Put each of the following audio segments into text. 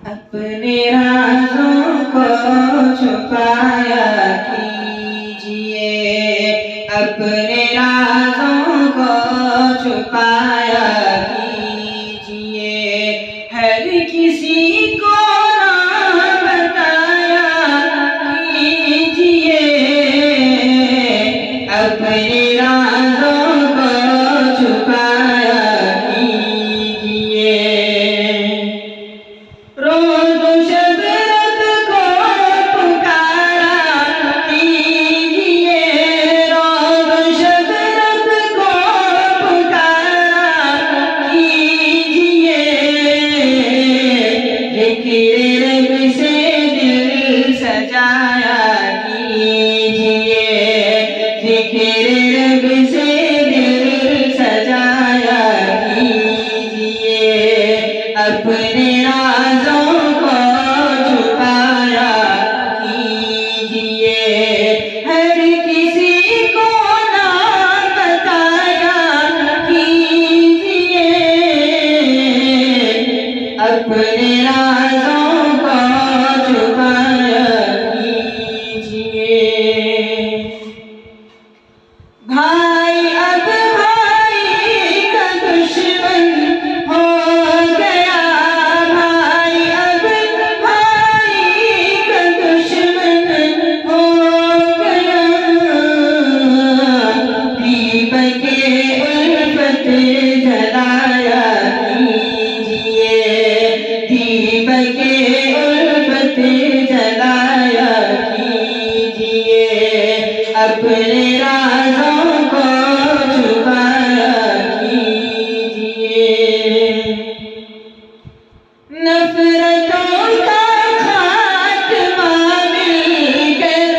अपने राज़ों को छुपाया कीजिए, अपने राज़ों को छुपाया कीजिए, हर किसी को ना बताया कीजिए, अपने राज़ों को छुपाया कीजिए। रोज़ शब रब को पुकारा कीजिए, रोज़ शब रब को पुकारा कीजिए, ज़िक्र रब से दिल सजाया कीजिए, ज़िक्र रब से दिल सजाया कीजिए, अपने राज़ों को छुपाया कीजिए, हर किसी को ना बताया कीजिए, अपने राज़ों को छुपाया कीजिए। भाई अब भाई का दुश्मन हो गया, भाई अब भाई का दुश्मन हो गया, दीपक उल्फत जलाया कीजिए, दीपक उल्फत जलाया कीजिए, अपने राज़ों को छुपाया कीजिए। नफ़रतों का खात्मा मिलकर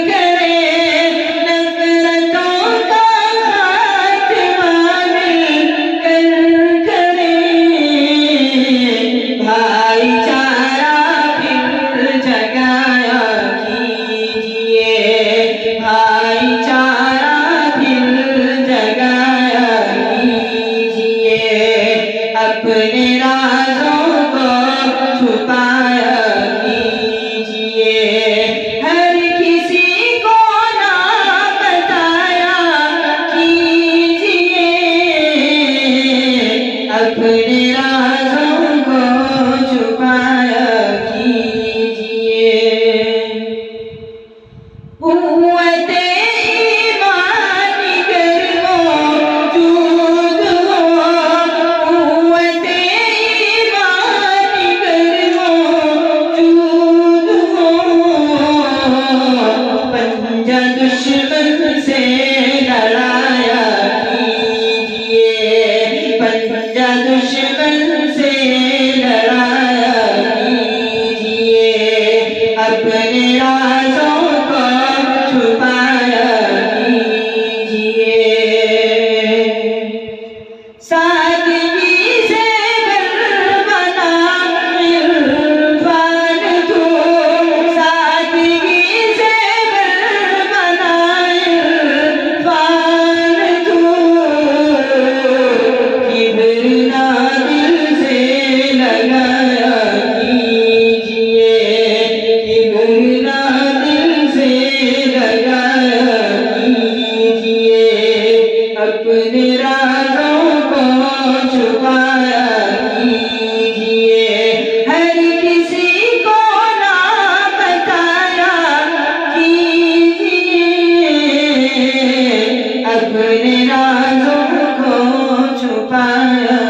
करें, नफ़रतों का खात्मा मिलकर करें, भाईचारा फिर जगाया कीजिए, भाईचारा फिर जगाया कीजिए, अपने राज़ों को छुपाया कीजिए, हर किसी को ना बताया कीजिए, अपने राज़ों को छुपाया कीजिए। कुव्वते ईमान गर मौजूद हो, कुव्वते ईमान गर मौजूद हो, पंजा दुश्मन से लड़ाया कीजिए, पंजा दुश्मन से लड़ाया कीजिए, अपने राज़ों को छुपाया कीजिए। सादगी से घर बना इरफान तू, सादगी से घर बना इरफान तू, किब्र ना दिल से लगाया कीजिए, किब्र ना दिल से लगाया कीजिए, अपने राज़ों को छुपाया कीजिए, हर किसी को ना बताया कीजिए, अपने राज़ों को छुपाया